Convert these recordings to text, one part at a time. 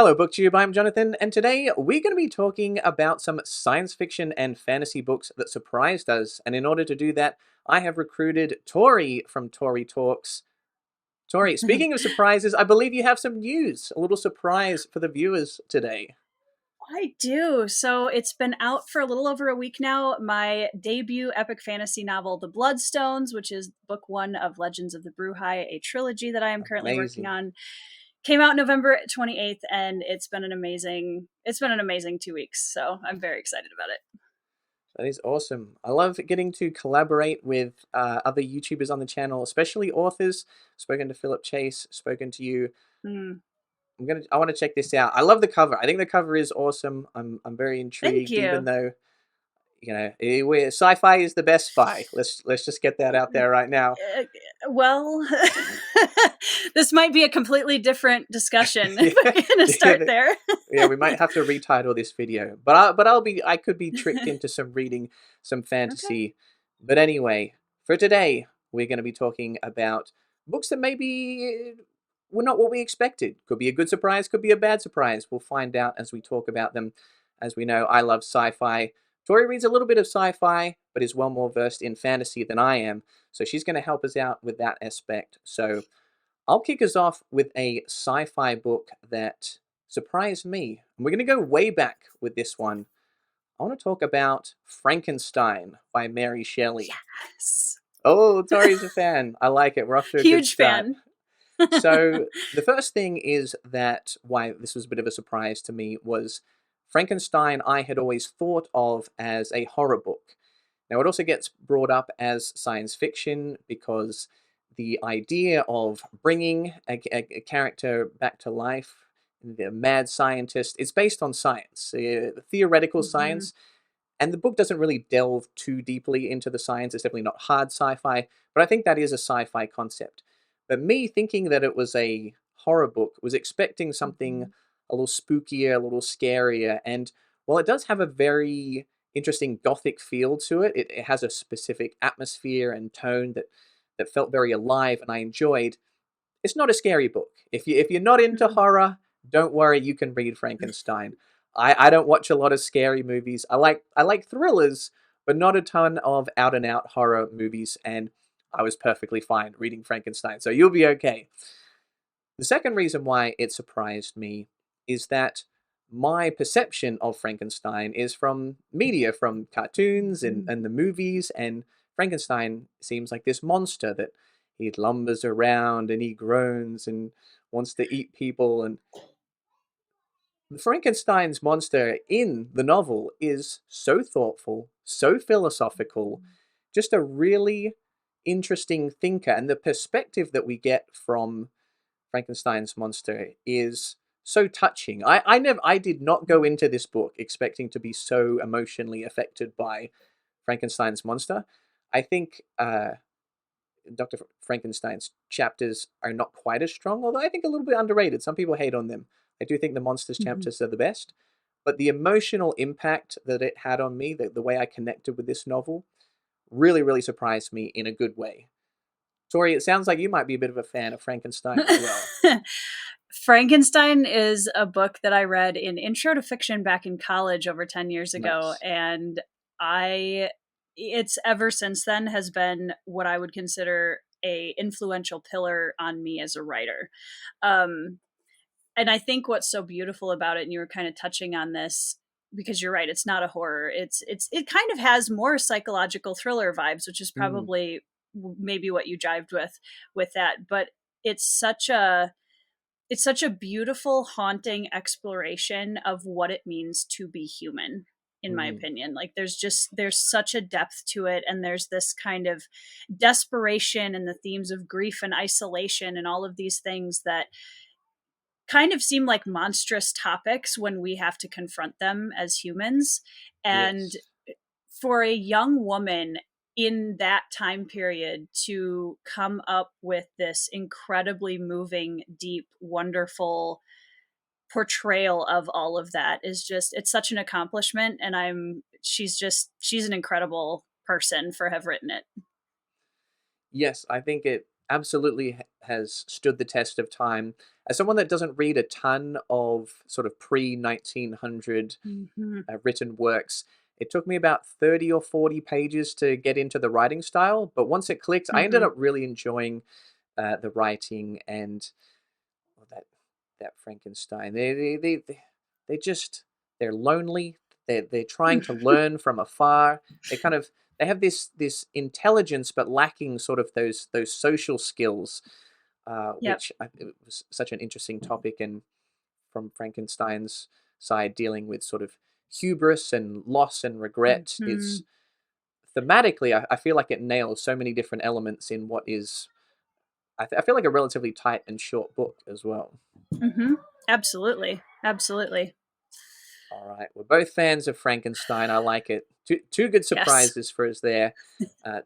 Hello, BookTube. I'm Jonathan, and today we're going to be talking about some science fiction and fantasy books that surprised us. And in order to do that, I have recruited Tori from Tori Talks. Tori, speaking of surprises, I believe you have some news, a little surprise for the viewers today. I do. So it's been out for a little over a week now. My debut epic fantasy novel, The Bloodstones, which is book one of Legends of the Bruhai, a trilogy that I am currently working Amazing. on, came out November 28th, and it's been an amazing 2 weeks. So I'm very excited about it. That is awesome. I love getting to collaborate with other YouTubers on the channel, especially authors. Spoken to Philip Chase, spoken to you. Mm, I want to check this out. I love the cover. I think the cover is awesome. I'm very thank intrigued, even you. though sci-fi is the best spy. Let's just get that out there right now. Uh, well, this might be a completely different discussion if Yeah, we're going to yeah, start there. yeah. We might have to retitle this video, but I could be tricked into some reading some Okay. fantasy. But anyway, for today, we're going to be talking about books that maybe were not what we expected. Could be a good surprise, could be a bad surprise. We'll find out as we talk about them. As we know, I love sci-fi. Tori reads a little bit of sci-fi, but is well more versed in fantasy than I am. So she's going to help us out with that aspect. So I'll kick us off with a sci-fi book that surprised me. And we're going to go way back with this one. I want to talk about Frankenstein by Mary Shelley. Yes. Oh, Tori's a fan. I like it. We're off to a good Huge start. fan. So the first thing is that why this was a bit of a surprise to me was Frankenstein I had always thought of as a horror book. Now it also gets brought up as science fiction because the idea of bringing a character back to life, the mad scientist, it's based on science, theoretical hmm science, and the book doesn't really delve too deeply into the science. It's definitely not hard sci-fi, but I think that is a sci-fi concept. But me thinking that it was a horror book was expecting something hmm a little spookier, a little scarier. And while it does have a very interesting gothic feel to it, it has a specific atmosphere and tone that felt very alive and I enjoyed. It's not a scary book. If you're not into horror, don't worry, you can read Frankenstein. I don't watch a lot of scary movies. I like thrillers, but not a ton of out and out horror movies, and I was perfectly fine reading Frankenstein. So you'll be okay. The second reason why it surprised me is that my perception of Frankenstein is from media, from cartoons hmm and the movies, and Frankenstein seems like this monster that he lumbers around and he groans and wants to eat people. And Frankenstein's monster in the novel is so thoughtful, so philosophical, just a really interesting thinker. And the perspective that we get from Frankenstein's monster is so touching. I did not go into this book expecting to be so emotionally affected by Frankenstein's monster. I think Dr. Frankenstein's chapters are not quite as strong, although I think a little bit underrated. Some people hate on them. I do think the monsters hmm chapters are the best, but the emotional impact that it had on me, the way I connected with this novel, really, really surprised me in a good way. Tori, it sounds like you might be a bit of a fan of Frankenstein as well. Frankenstein is a book that I read in Intro to Fiction back in college over 10 years ago. Nice. And it's ever since then has been what I would consider a influential pillar on me as a writer. Um, and I think what's so beautiful about it, and you were kind of touching on this, because you're right, it's not a horror. It kind of has more psychological thriller vibes, which is Mm, probably maybe what you jived with that. But it's such a it's such a beautiful, haunting exploration of what it means to be human, in my mm. opinion. Like there's such a depth to it, and there's this kind of desperation and the themes of grief and isolation and all of these things that kind of seem like monstrous topics when we have to confront them as humans. And Yes. for a young woman in that time period to come up with this incredibly moving, deep, wonderful portrayal of all of that is just, it's such an accomplishment. And she's an incredible person for have written it. Yes, I think it absolutely has stood the test of time as someone that doesn't read a ton of sort of pre 1900 Hmm. written works, it took me about 30 or 40 pages to get into the writing style. But once it clicked, I ended Hmm. up really enjoying the writing and well, that Frankenstein. They just they're lonely. They're trying to learn from afar. They kind of they have this intelligence, but lacking sort of those social skills, Yep. it was such an interesting topic. And from Frankenstein's side, dealing with sort of hubris and loss and regret, Hmm. it's thematically, I feel like it nails so many different elements in what is, I feel like a relatively tight and short book as well. Hmm. Absolutely. Absolutely. All right, we're both fans of Frankenstein. I like it. Two good Yes. surprises for us there.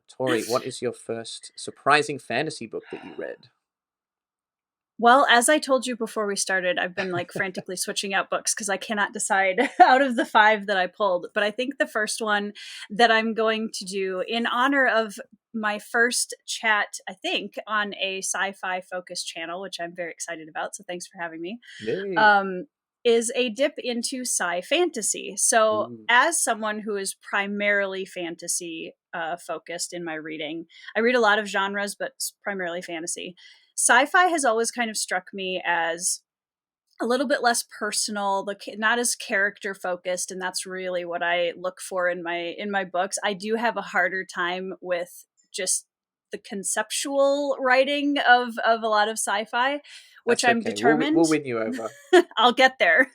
Tori, what is your first surprising fantasy book that you read? Well, as I told you before we started, I've been like frantically switching out books because I cannot decide out of the five that I pulled. But I think the first one that I'm going to do in honor of my first chat, I think, on a sci fi focused channel, which I'm very excited about. So thanks for having me, Yay. um, is a dip into sci fantasy. So, Ooh, as someone who is primarily fantasy focused in my reading, I read a lot of genres, but primarily fantasy. Sci-fi has always kind of struck me as a little bit less personal, not as character focused, and that's really what I look for in my books. I do have a harder time with just the conceptual writing of a lot of sci-fi, which that's I'm okay. determined We'll win you over. I'll get there.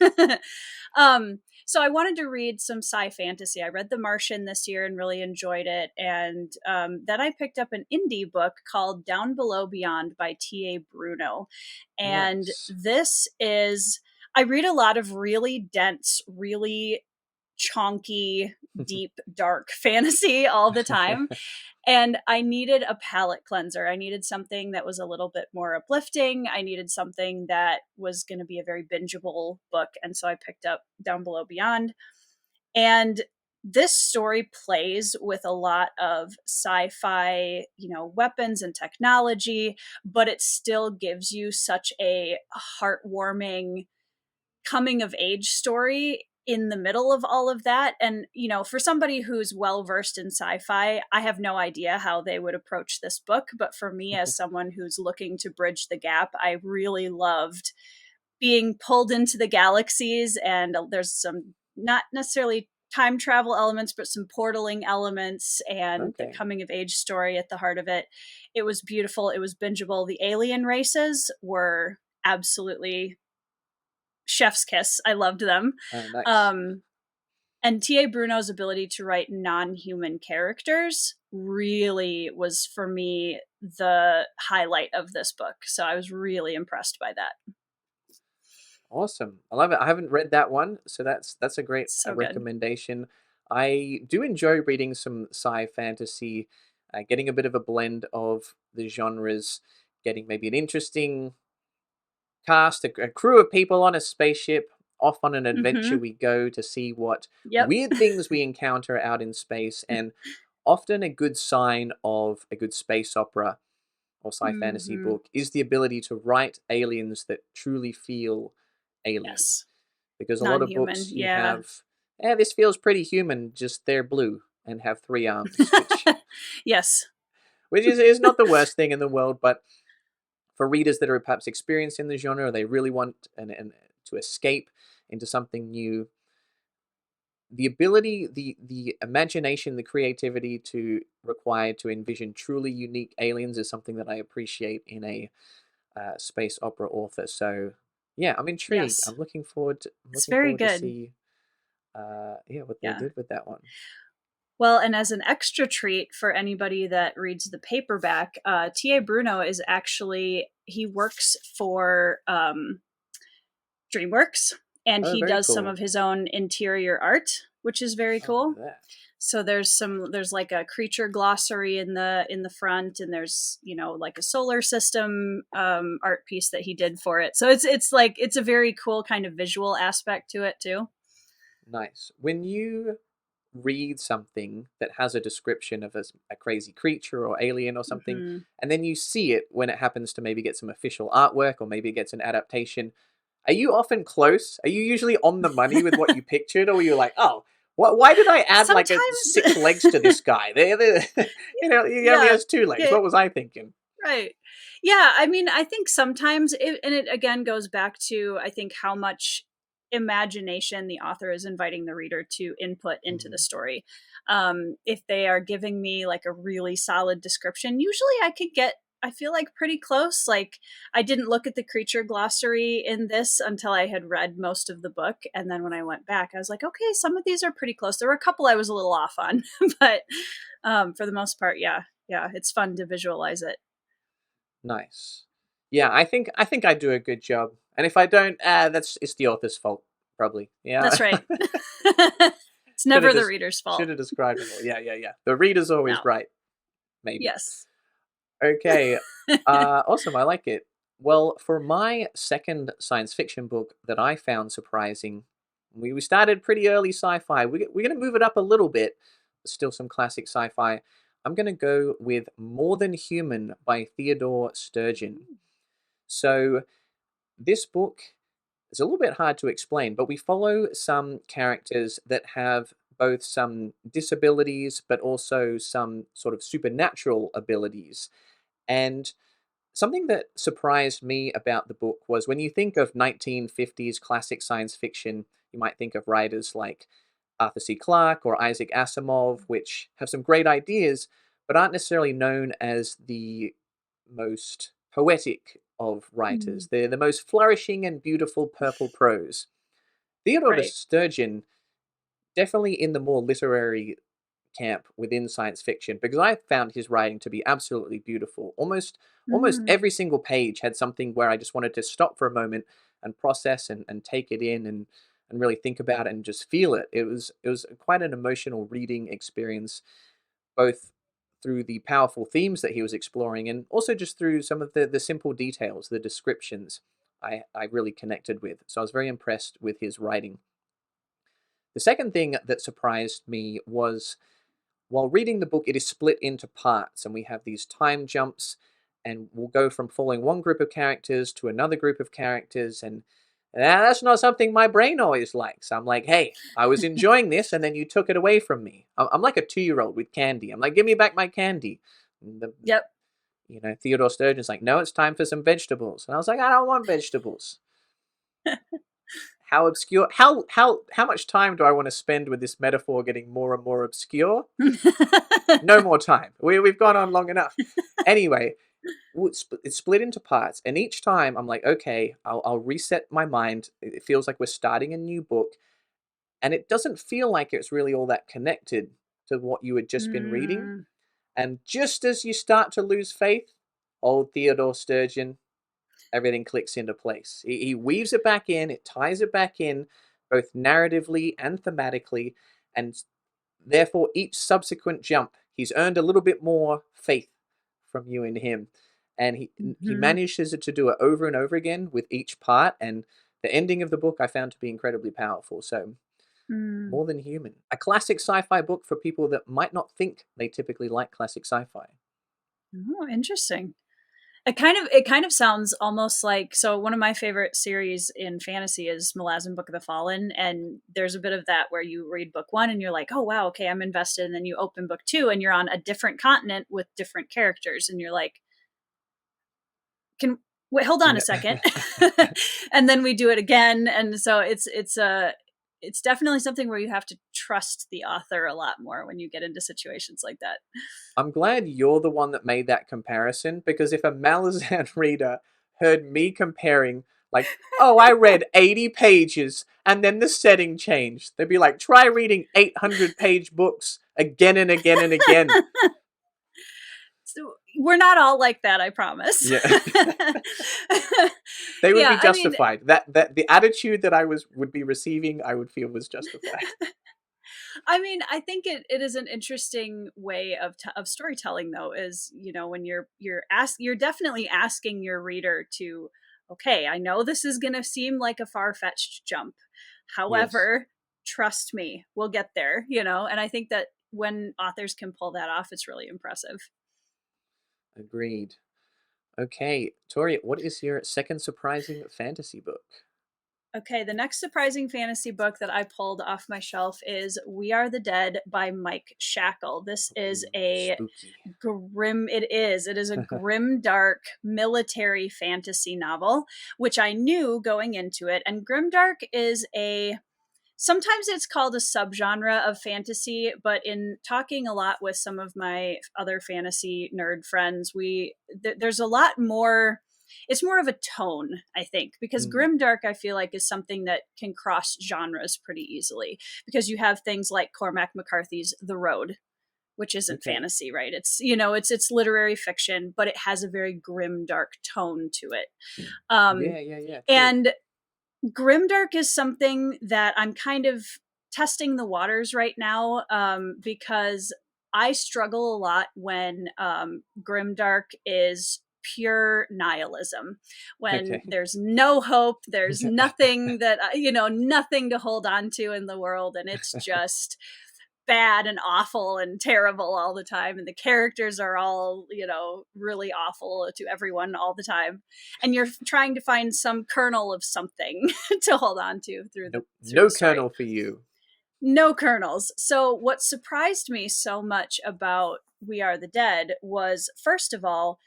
So I wanted to read some sci fantasy. I read The Martian this year and really enjoyed it. And then I picked up an indie book called Down Below Beyond by T.A. Bruno. And Nice. this is, I read a lot of really dense, really chonky, deep, dark fantasy all the time. And I needed a palate cleanser. I needed something that was a little bit more uplifting. I needed something that was going to be a very bingeable book. And so I picked up Down Below Beyond. And this story plays with a lot of sci-fi, weapons and technology, but it still gives you such a heartwarming coming of age story in the middle of all of that. And, for somebody who's well versed in sci fi, I have no idea how they would approach this book. But for me, as someone who's looking to bridge the gap, I really loved being pulled into the galaxies. And there's some not necessarily time travel elements, but some portaling elements and the Okay. coming of age story at the heart of it. It was beautiful. It was bingeable. The alien races were absolutely chef's kiss. I loved them. Oh, nice. Um, and T.A. Bruno's ability to write non human characters really was, for me, the highlight of this book. So I was really impressed by that. Awesome. I love it. I haven't read that one, so that's a great So good. recommendation. I do enjoy reading some sci fantasy, getting a bit of a blend of the genres, getting maybe an interesting cast, a crew of people on a spaceship. Off on an adventure Mm-hmm. we go to see what Yep. weird things we encounter out in space, and often a good sign of a good space opera or sci fantasy Mm-hmm. book is the ability to write aliens that truly feel alien. Yes. Because a lot Non of human. books you Yeah. have, this feels pretty human, just they're blue and have three arms, which Yes. is not the worst thing in the world, but for readers that are perhaps experienced in the genre, they really want and to escape into something new. The ability, the imagination, the creativity to required to envision truly unique aliens is something that I appreciate in a space opera author. So yeah, I'm intrigued. Yes. I'm It's looking very forward to good. see what they Yeah. did with that one. Well, and as an extra treat for anybody that reads the paperback, T.A. Bruno is actually, he works for DreamWorks, and Oh, he very does some cool. of his own interior art, which is very Oh, look cool. at that. So there's like a creature glossary in the front, and there's like a solar system art piece that he did for it. So it's like it's a very cool kind of visual aspect to it too. Nice. When you read something that has a description of a crazy creature or alien or something, Hmm. and then you see it when it happens to maybe get some official artwork or maybe it gets an adaptation. Are you often close? Are you usually on the money with what you pictured, or were you like, oh, why did I add like a Sometimes, 6 legs to this guy? He only yeah, has 2 legs. yeah, What was I thinking? right. Yeah, I mean, I think sometimes and it again goes back to, I think, how much imagination the author is inviting the reader to input into the Mm, story. If they are giving me like a really solid description, usually I feel like pretty close. Like, I didn't look at the creature glossary in this until I had read most of the book. And then when I went back, I was like, okay, some of these are pretty close. There were a couple I was a little off on, but for the most part, yeah. Yeah, it's fun to visualize it. nice. Yeah, I think I do a good job. And if I don't, that's it's the author's fault, probably. Yeah. That's right. It's should have never the just reader's should fault. have described it all. Yeah, yeah, yeah. The reader's always No. right, maybe. Yes. Okay. Awesome. I like it. Well, for my second science fiction book that I found surprising, we started pretty early sci-fi. We're going to move it up a little bit. Still some classic sci-fi. I'm going to go with More Than Human by Theodore Sturgeon. So this book is a little bit hard to explain, but we follow some characters that have both some disabilities but also some sort of supernatural abilities. And something that surprised me about the book was when you think of 1950s classic science fiction, you might think of writers like Arthur C. Clarke or Isaac Asimov, which have some great ideas, but aren't necessarily known as the most poetic of Mm, writers. They're the most flourishing and beautiful purple prose. Theodore de right. Sturgeon, definitely in the more literary camp within science fiction, because I found his writing to be absolutely beautiful. Almost Mm, every single page had something where I just wanted to stop for a moment and process and take it in and really think about it and just feel it. It was quite an emotional reading experience, both through the powerful themes that he was exploring and also just through some of the simple details, the descriptions I really connected with. So I was very impressed with his writing. The second thing that surprised me was while reading the book, it is split into parts, and we have these time jumps, and we'll go from following one group of characters to another group of characters, and that's not something my brain always likes. I'm like, hey, I was enjoying this, and then you took it away from me. I'm like a 2-year-old with candy. I'm like, give me back my candy. And yep. Theodore Sturgeon's like, no, it's time for some vegetables, and I was like, I don't want vegetables. How obscure? How much time do I want to spend with this metaphor getting more and more obscure? No more time. We've gone on long enough. Anyway, it's split into parts, and each time I'm like, okay, I'll reset my mind. It feels like we're starting a new book, and it doesn't feel like it's really all that connected to what you had just been reading. Mm, And just as you start to lose faith, old Theodore Sturgeon, everything clicks into place. He weaves it back in, it ties it back in, both narratively and thematically, and therefore, each subsequent jump, he's earned a little bit more faith from you and him. And he mhm, manages to do it over and over again with each part. And the ending of the book I found to be incredibly powerful. So, mm. More Than Human. A classic sci fi book for people that might not think they typically like classic sci fi. Oh, interesting. It kind of sounds almost like, so one of my favorite series in fantasy is Malazan Book of the Fallen, and there's a bit of that where you read book one and you're like, oh wow, okay, I'm invested, and then you open book two and you're on a different continent with different characters, and you're like, can wait, hold on a second. And then we do it again, and so it's definitely something where you have to trust the author a lot more when you get into situations like that. I'm glad you're the one that made that comparison because if a Malazan reader heard me comparing, like, oh, I read 80 pages and then the setting changed, they'd be like, try reading 800-page books again and again and again. So we're not all like that, I promise. Yeah. They would Yeah, be I mean, justified. That the attitude that I would be receiving, I would feel was justified. I think it is an interesting way of storytelling, though. Is, when you're definitely asking your reader to, okay, I know this is going to seem like a far fetched jump, Yes. however, trust me, we'll get there, you know? And I think that when authors can pull that off, it's really impressive. Agreed. Okay, Tori, what is your second surprising fantasy book? Okay, the next surprising fantasy book that I pulled off my shelf is We Are the Dead by Mike Shackle. This is Ooh, a spooky. it is a grim dark military fantasy novel, which I knew going into it. And grim dark is a sometimes it's called a subgenre of fantasy, but in talking a lot with some of my other fantasy nerd friends, there's a lot more. It's more of a tone, I think, because Mm, grimdark I feel like is something that can cross genres pretty easily, because you have things like Cormac McCarthy's The Road, which isn't okay. fantasy, right? It's literary fiction, but it has a very grim dark tone to it. Um, Yeah, true. and Grimdark is something that I'm kind of testing the waters right now, because I struggle a lot when Grimdark is pure nihilism, when Okay. there's no hope, there's nothing that, nothing to hold on to in the world, and it's just bad and awful and terrible all the time, and the characters are all, really awful to everyone all the time, and you're trying to find some kernel of something to hold on to Nope. through the No story. kernel for you. No kernels. So what surprised me so much about We Are the Dead was, first of all,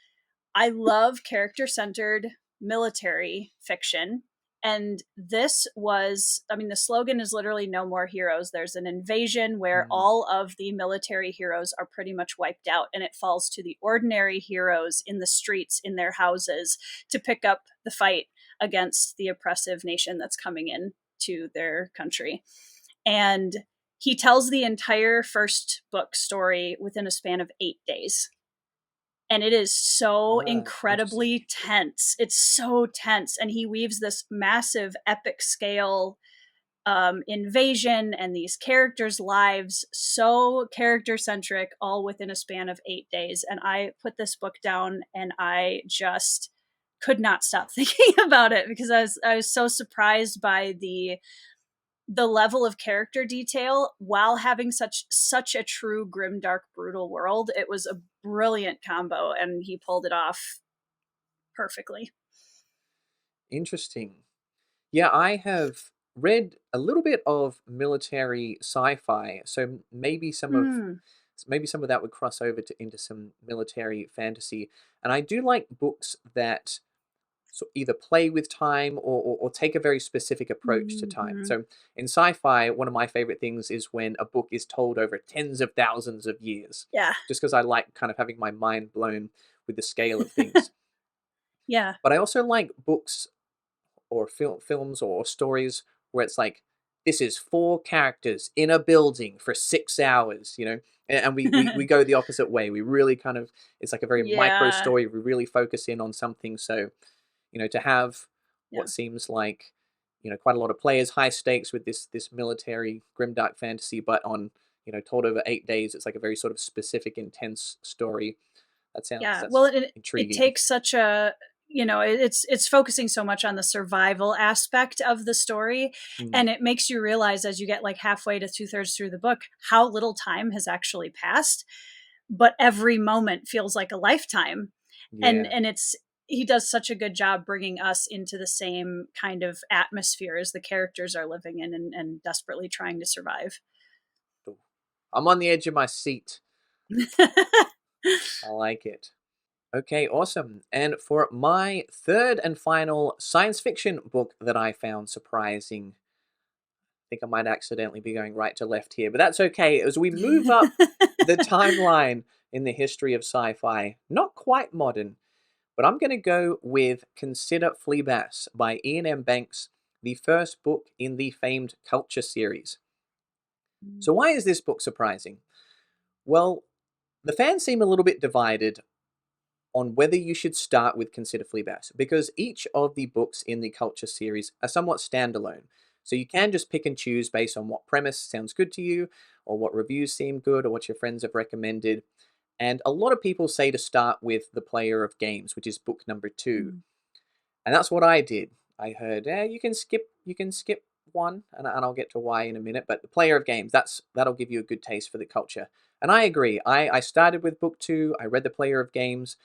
I love character centered military fiction. And this was, I mean, the slogan is literally no more heroes. There's an invasion where Mm, all of the military heroes are pretty much wiped out, and it falls to the ordinary heroes in the streets, in their houses, to pick up the fight against the oppressive nation that's coming in to their country. And he tells the entire first book story within a span of 8 days, and it is so interesting. incredibly tense. It's so tense, and he weaves this massive epic scale invasion and these characters' lives, so character centric, all within a span of 8 days. And I put this book down, and I just could not stop thinking about it, because I was so surprised by the level of character detail while having such a true grim dark brutal world. It was a brilliant combo, and he pulled it off perfectly. Interesting. Yeah, I have read a little bit of military sci-fi, so Mm. maybe some of that would cross over into some military fantasy. And I do like books that either play with time or take a very specific approach to time. Mm-hmm. So in sci-fi, one of my favorite things is when a book is told over tens of thousands of years, Yeah. just because I like kind of having my mind blown with the scale of things. Yeah. But I also like books or films or stories where it's like, this is four characters in a building for 6 hours, and we go the opposite way. We really kind of, it's like a very micro Yeah. story. We really focus in on something. So, to have Yeah. what seems like, quite a lot of players, high stakes with this military grimdark fantasy, but on, told over 8 days, it's like a very sort of specific, intense story. Yeah. That's Well, it intriguing. takes such a, it's focusing so much on the survival aspect of the story, Mm, and it makes you realize, as you get like halfway to 2/3 through the book, how little time has actually passed, but every moment feels like a lifetime. and yeah. and it's he does such a good job bringing us into the same kind of atmosphere as the characters are living in, and desperately trying to survive. I'm on the edge of my seat. I like it. Okay, awesome. And for my third and final science fiction book that I found surprising, I think I might accidentally be going right to left here, but that's okay. As we move up the timeline in the history of sci-fi, not quite modern, but I'm going to go with Consider Phlebas by Ian M. Banks, the first book in the famed Culture series. So why is this book surprising? Well, the fans seem a little bit divided on whether you should start with Consider Fleabag, because each of the books in the Culture series are somewhat standalone. So you can just pick and choose based on what premise sounds good to you, or what reviews seem good, or what your friends have recommended. And a lot of people say to start with The Player of Games, which is book number 2. Mm. And that's what I did. I heard, you can skip one, and I'll get to why in a minute. But the Player of Games, that'll give you a good taste for the culture. And I agree. I started with book two. I read the Player of Games.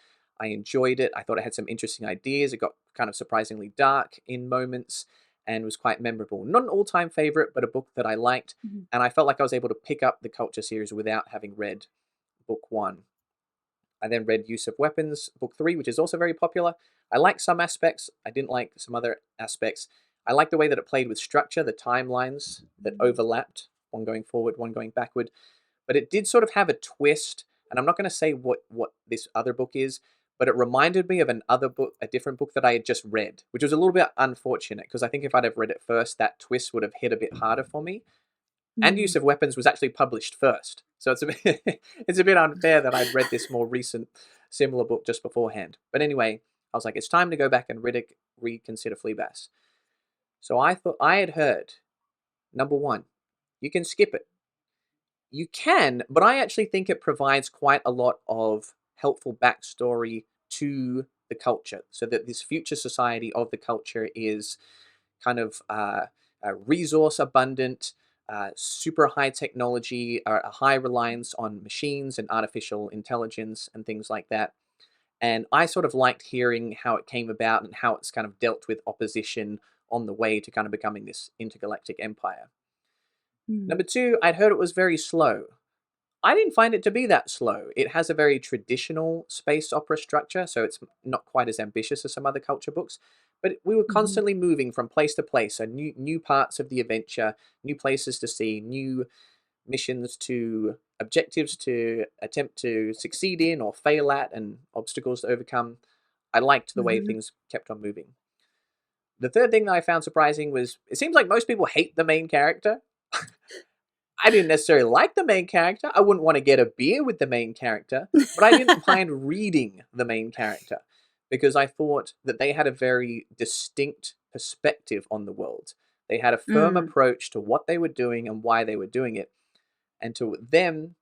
I enjoyed it. I thought it had some interesting ideas. It got kind of surprisingly dark in moments and was quite memorable. Not an all-time favorite, but a book that I liked. Mhm. And I felt like I was able to pick up the culture series without having read book one. I then read Use of Weapons, book three, which is also very popular. I liked some aspects. I didn't like some other aspects. I liked the way that it played with structure, the timelines that overlapped, one going forward, one going backward. But it did sort of have a twist. And I'm not going to say what this other book is, but it reminded me of another book, a different book that I had just read, which was a little bit unfortunate because I think if I'd have read it first, that twist would have hit a bit harder for me. And Use Mm. of Weapons was actually published first. So it's a bit, it's a bit unfair that I'd read this more recent similar book just beforehand. But anyway, I was like, it's time to go back and reconsider Phlebas. So I thought I had heard, number one, you can skip it. You can, but I actually think it provides quite a lot of helpful backstory to the culture, so that this future society of the culture is kind of resource abundant, super high technology, a high reliance on machines and artificial intelligence and things like that. And I sort of liked hearing how it came about and how it's kind of dealt with opposition on the way to kind of becoming this intergalactic empire. Mm. Number two, I'd heard it was very slow. I didn't find it to be that slow. It has a very traditional space opera structure, so it's not quite as ambitious as some other culture books. But we were Mhm. constantly moving from place to place, so new parts of the adventure, new places to see, new missions to objectives to attempt to succeed in or fail at, and obstacles to overcome. I liked the way Mhm. things kept on moving. The third thing that I found surprising was it seems like most people hate the main character. I didn't necessarily like the main character. I wouldn't want to get a beer with the main character, but I didn't mind reading the main character because I thought that they had a very distinct perspective on the world. They had a firm Mm. approach to what they were doing and why they were doing it, and to them,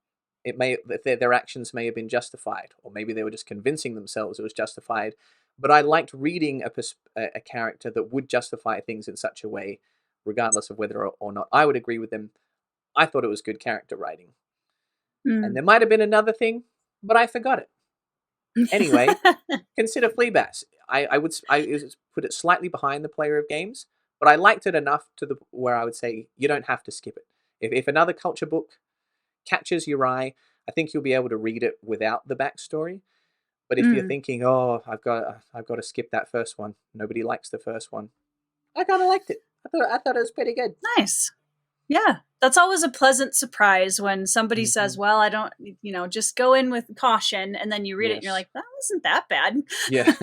it may their actions may have been justified, or maybe they were just convincing themselves it was justified. But I liked reading a character that would justify things in such a way, regardless of whether or not I would agree with them. I thought it was good character writing. And Mm. there might have been another thing, but I forgot it. Anyway, consider Fleabas. I would put it slightly behind the Player of Games, but I liked it enough to the where I would say you don't have to skip it. If another culture book catches your eye, I think you'll be able to read it without the backstory. But if you're Mm. thinking, oh, I've got to skip that first one, nobody likes the first one. I kind of liked it. I thought it was pretty good. Nice. Yeah. That's always a pleasant surprise when somebody says, Hmm. well, I don't, just go in with caution. And then you read it and you're Yes. like, that wasn't that bad. Yeah.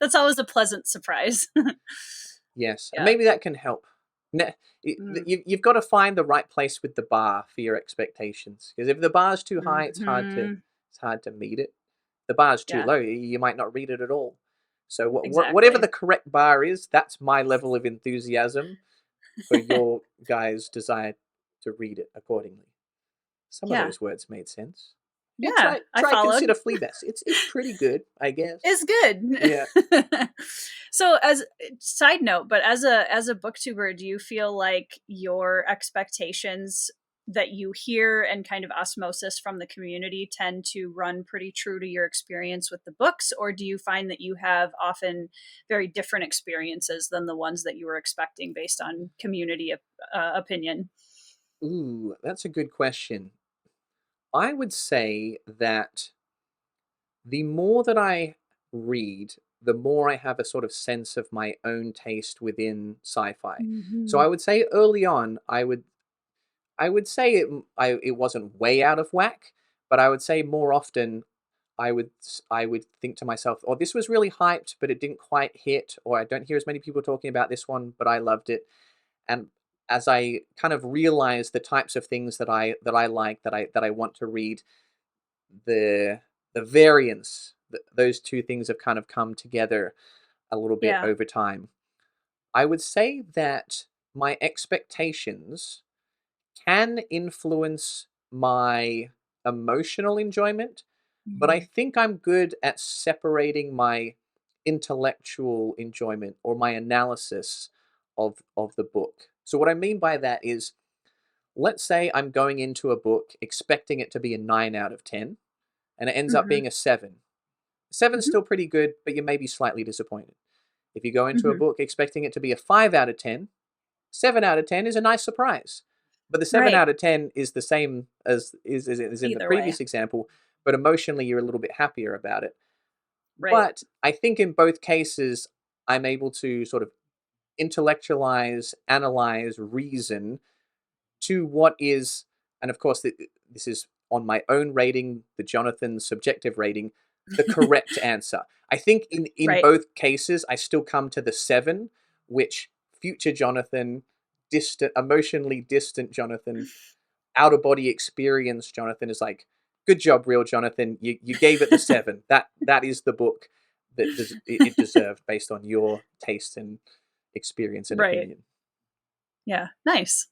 That's always a pleasant surprise. Yes, and Yeah. maybe that can help. Mm. You've got to find the right place with the bar for your expectations. Because if the bar's too high, Hmm. it's hard to meet it. The bar's too Yeah, low, you might not read it at all. So whatever exactly. the correct bar is, that's my level of enthusiasm for your guys' desire to read it accordingly. Some of Yeah. those words made sense. Yeah, Yeah, I try followed. consider Fleabas. It's pretty good, I guess. Is good. Yeah. So as side note, but as a booktuber, do you feel like your expectations that you hear and kind of osmosis from the community tend to run pretty true to your experience with the books, or do you find that you have often very different experiences than the ones that you were expecting based on community opinion? Ooh, that's a good question. I would say that the more that I read, the more I have a sort of sense of my own taste within sci-fi. So Hmm. I would say early on, I would say it wasn't way out of whack, but I would say more often I would think to myself, "Oh, this was really hyped, but it didn't quite hit," or "I don't hear as many people talking about this one, but I loved it." And as I kind of realized the types of things that I like that I want to read, the the variance those two things have kind of come together a little bit Yeah. over time. I would say that my expectations can influence my emotional enjoyment, but I Mhm. think I'm good at separating my intellectual enjoyment or my analysis of the book. So what I mean by that is, let's say I'm going into a book expecting it to be a 9 out of 10, and it ends up Mm-hmm. being a 7. Seven's Mm-hmm. still pretty good, but you may be slightly disappointed. If you go into a Mm-hmm. book expecting it to be a 5 out of 10, 7 out of 10 is a nice surprise. But the 7 Right. out of 10 is the same as in the Either way. previous example, but emotionally you're a little bit happier about it. Right. But I think in both cases, I'm able to sort of intellectualize, analyze, reason to what is, and of course, this is on my own rating, the Jonathan subjective rating, the correct answer. I think in Right. both cases, I still come to the 7, which future Jonathan, distant, emotionally distant Jonathan, out of body experience Jonathan is like, good job, real Jonathan. You gave it the 7. That is the book that it deserved based on your taste and experience and Right. opinion. Yeah. Nice.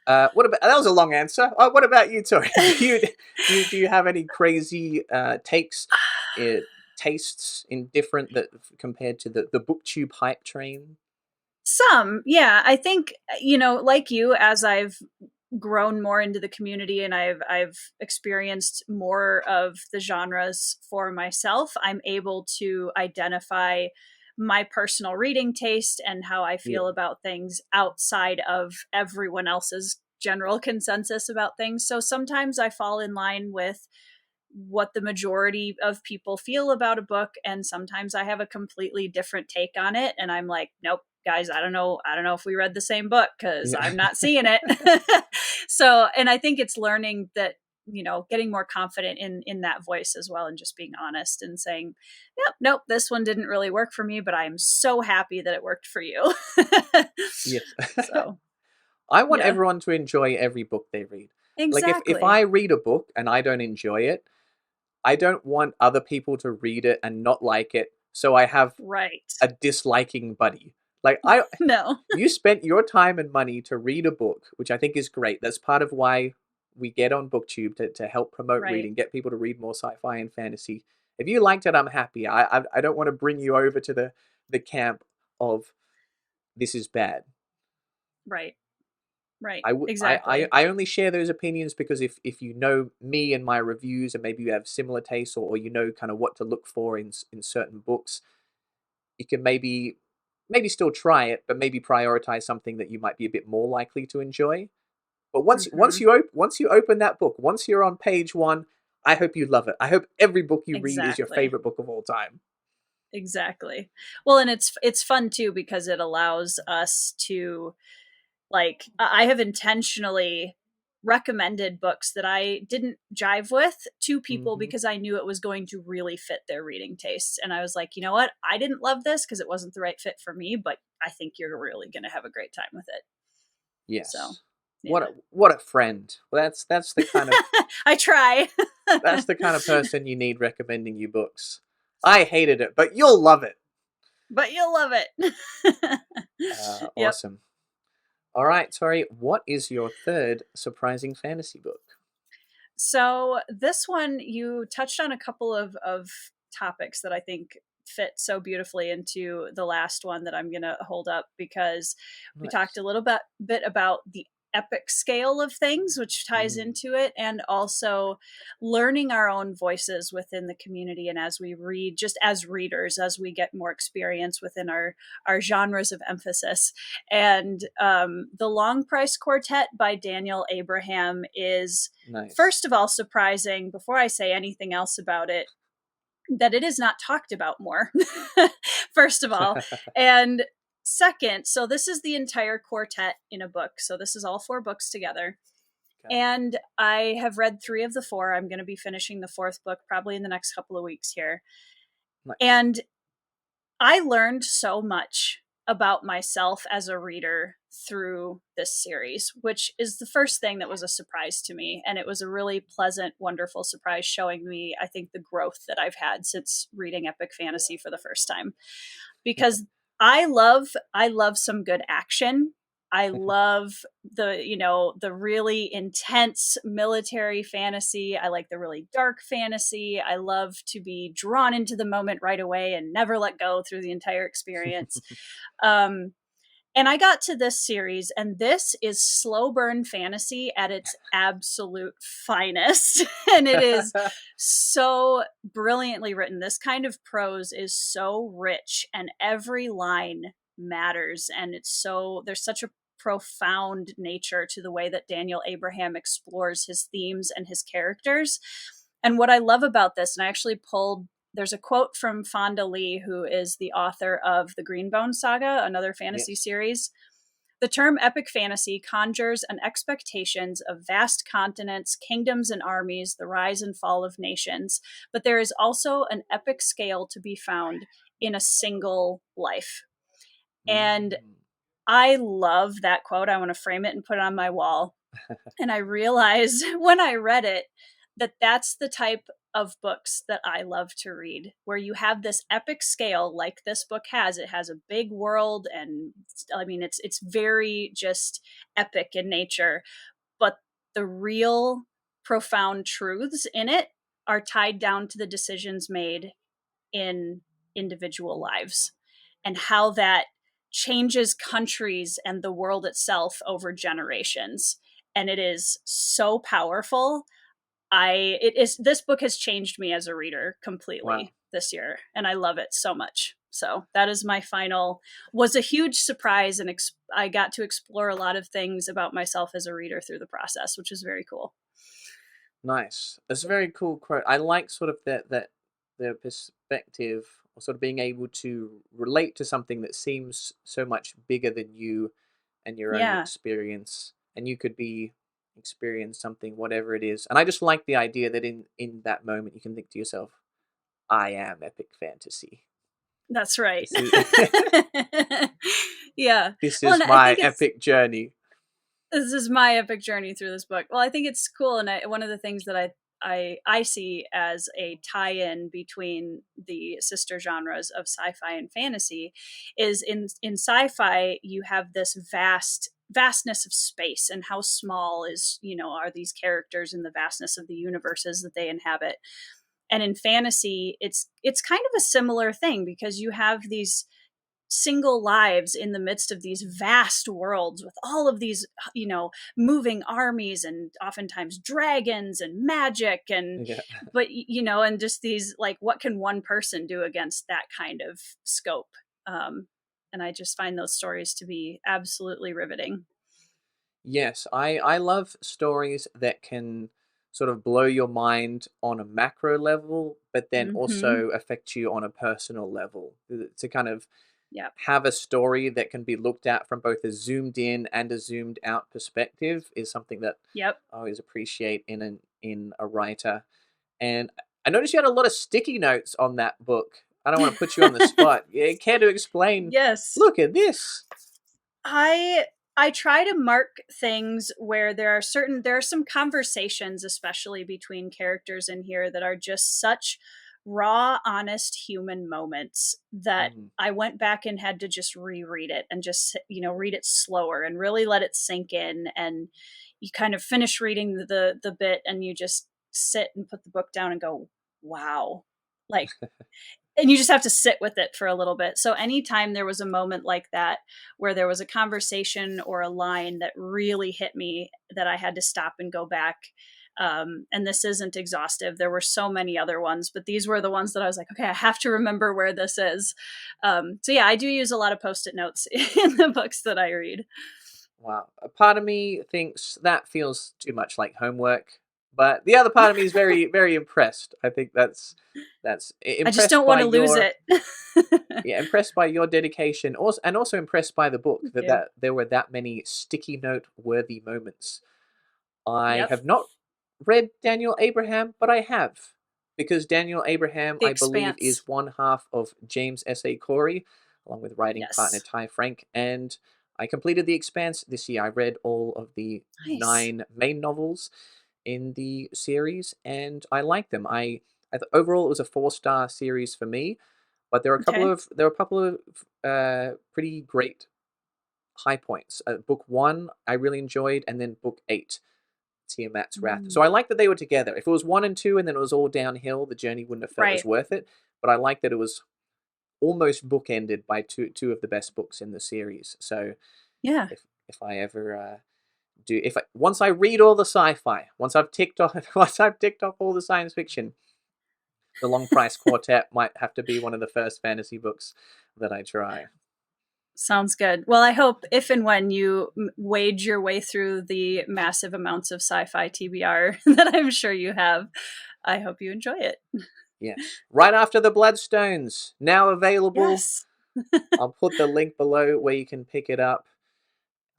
What about that? Was a long answer. What about you, Tori? Do you have any crazy takes, uh, tastes in different that compared to the booktube hype train? Some, yeah. I think, like you, as I've grown more into the community and I've experienced more of the genres for myself, I'm able to identify my personal reading taste and how I feel Yeah, about things outside of everyone else's general consensus about things. So sometimes I fall in line with what the majority of people feel about a book, and sometimes I have a completely different take on it and I'm like, nope, guys, I don't know if we read the same book because yeah, I'm not seeing it. So, and I think it's learning that, getting more confident in that voice as well, and just being honest and saying, yep, nope, this one didn't really work for me, but I'm so happy that it worked for you. yes. So I want yeah, everyone to enjoy every book they read. Like if exactly. I read a book and I don't enjoy it, I don't want other people to read it and not like it, so I have Right. a disliking buddy. Like I No. You spent your time and money to read a book, which I think is great. That's part of why we get on BookTube to help promote Right. reading, get people to read more sci-fi and fantasy. If you liked it, I'm happy. I don't want to bring you over to the camp of this is bad. Right. Right. I, w- Exactly. I only share those opinions because if you know me and my reviews, and maybe you have similar tastes, or you know kind of what to look for in certain books, you can maybe still try it, but maybe prioritize something that you might be a bit more likely to enjoy. But Hmm. once you open that book, once you're on page 1, I hope you love it. I hope every book you read is your Exactly. favorite book of all time. Exactly. Well, and it's fun too because it allows us to, like, I have intentionally recommended books that I didn't jive with to people Hmm. because I knew it was going to really fit their reading tastes. And I was like, you know what? I didn't love this because it wasn't the right fit for me, but I think you're really going to have a great time with it. So, Yes. yeah. What a friend. Well, I try. that's the kind of person you need recommending you books. I hated it, but you'll love it. But you'll love it. Yep. Awesome. All right, Tori, what is your third surprising fantasy book? So this one, you touched on a couple of topics that I think fit so beautifully into the last one that I'm going to hold up, because we talked Nice. a little bit about the epic scale of things, which ties Mm, into it, and also learning our own voices within the community. And as we read, just as readers, as we get more experience within our genres of emphasis. And the Long Price Quartet by Daniel Abraham is, nice. first of all, surprising, before I say anything else about it, that it is not talked about more. First of all. And second, so this is the entire quartet in a book. So this is all 4 books together. Okay. And I have read 3 of the 4. I'm going to be finishing the 4th book probably in the next couple of weeks here. Nice. And I learned so much about myself as a reader through this series, which is the first thing that was a surprise to me. And it was a really pleasant, wonderful surprise, showing me, I think, the growth that I've had since reading epic fantasy for the first time. Because I love some good action. I love the really intense military fantasy. I like the really dark fantasy. I love to be drawn into the moment right away and never let go through the entire experience. Um, And I got to this series, and this is slow burn fantasy at its absolute finest. And it is so brilliantly written. This kind of prose is so rich, and every line matters. And there's such a profound nature to the way that Daniel Abraham explores his themes and his characters. And what I love about this, and I actually pulled there's a quote from Fonda Lee, who is the author of the Greenbone Saga, another fantasy Yes. series. The term epic fantasy conjures an expectations of vast continents, kingdoms, and armies, the rise and fall of nations, but there is also an epic scale to be found in a single life. And Mm. I love that quote. I want to frame it and put it on my wall. And I realized when I read it that that's the type of books that I love to read, where you have this epic scale like this book has. It has a big world, and I mean it's very just epic in nature, but the real profound truths in it are tied down to the decisions made in individual lives and how that changes countries and the world itself over generations. And it is so powerful. This book has changed me as a reader Wow. completely this year, and I love it so much. So that is my final, was a huge surprise, and I got to explore a lot of things about myself as a reader through the process, which is very cool. Nice. That's a very cool quote. I like sort of that the perspective, or sort of being able to relate to something that seems so much bigger than you and your own Yeah, experience, and you could be experience something, whatever it is. And I just like the idea that in that moment you can think to yourself, I am epic fantasy. that's right. This is Yeah. this Well, is and I my think epic journey. this is my epic journey through this book. Well, I think it's cool, and one of the things that I see as a tie-in between the sister genres of sci-fi and fantasy is in sci-fi you have this vastness of space, and how small are these characters in the vastness of the universes that they inhabit. And in fantasy, it's kind of a similar thing, because you have these single lives in the midst of these vast worlds with all of these moving armies, and oftentimes dragons and magic, and Yeah. and just these, like, what can one person do against that kind of scope. And I just find those stories to be absolutely riveting. Yes, I love stories that can sort of blow your mind on a macro level, but then Mm-hmm. also affect you on a personal level. To kind of Yep. have a story that can be looked at from both a zoomed in and a zoomed out perspective is something that Yep. I always appreciate in a writer. And I noticed you had a lot of sticky notes on that book. I don't want to put you on the spot. Care to explain? Yes. Look at this. I I try to mark things where there are some conversations, especially between characters in here, that are just such raw, honest human moments that Mm, I went back and had to just reread it, and just read it slower and really let it sink in. And you kind of finish reading the bit, and you just sit and put the book down and go, wow. Like, and you just have to sit with it for a little bit. So anytime there was a moment like that, where there was a conversation or a line that really hit me, that I had to stop and go back. And this isn't exhaustive. There were so many other ones, but these were the ones that I was like, okay, I have to remember where this is. So yeah, I do use a lot of Post-it notes in the books that I read. wow. A part of me thinks that feels too much like homework, but the other part of me is very, very impressed. I think that's I just impressed don't want by to lose your it. yeah, impressed by your dedication, also, and also impressed by the book Thank you. that there were that many sticky note worthy moments. I Yep. have not read Daniel Abraham, but I have, because Daniel Abraham, The I believe, Expanse. is one half of James S.A. Corey, along with writing partner Yes. Ty Frank, and I completed The Expanse this year. I read all of the Nice. 9 main novels in the series, and I like them. Overall it was a 4-star series for me, but Okay. there were a couple of pretty great high points. Book 1 I really enjoyed, and then book 8, Tiamat's Wrath. Mm. So I like that they were together. If it was 1 and 2 and then it was all downhill, the journey wouldn't have felt as Right. worth it. But I like that it was almost bookended by two of the best books in the series. So Yeah. if I ever once I read all the sci-fi, once I've ticked off all the science fiction, the Long Price Quartet might have to be one of the first fantasy books that I try. Sounds good. Well, I hope if and when you wade your way through the massive amounts of sci-fi TBR that I'm sure you have, I hope you enjoy it. Yes. Right after the Bloodstones, now available. Yes. I'll put the link below where you can pick it up.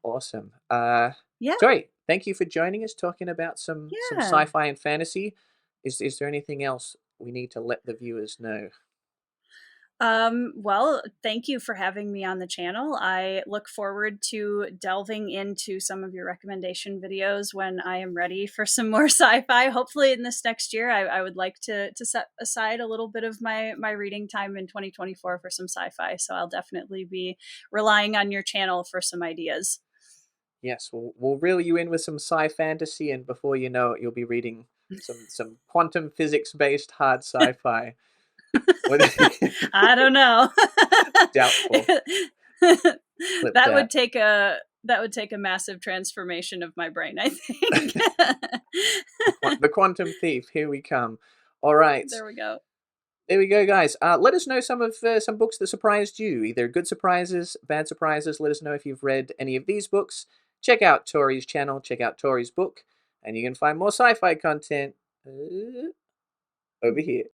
Awesome. Yeah. Tori, thank you for joining us, talking about some Yeah. sci-fi and fantasy. Is there anything else we need to let the viewers know? Well, thank you for having me on the channel. I look forward to delving into some of your recommendation videos when I am ready for some more sci-fi. Hopefully in this next year, I would like to set aside a little bit of my reading time in 2024 for some sci-fi. So I'll definitely be relying on your channel for some ideas. Yes, we'll reel you in with some sci-fantasy, and before you know it, you'll be reading some quantum physics-based hard sci-fi. I don't know. Doubtful. Clip that would that. take a that would take a massive transformation of my brain, I think. The quantum thief. Here we come. All right. There we go. There we go, guys. Let us know some books that surprised you, either good surprises, bad surprises. Let us know if you've read any of these books. Check out Tori's channel. Check out Tori's book, and you can find more sci-fi content over here.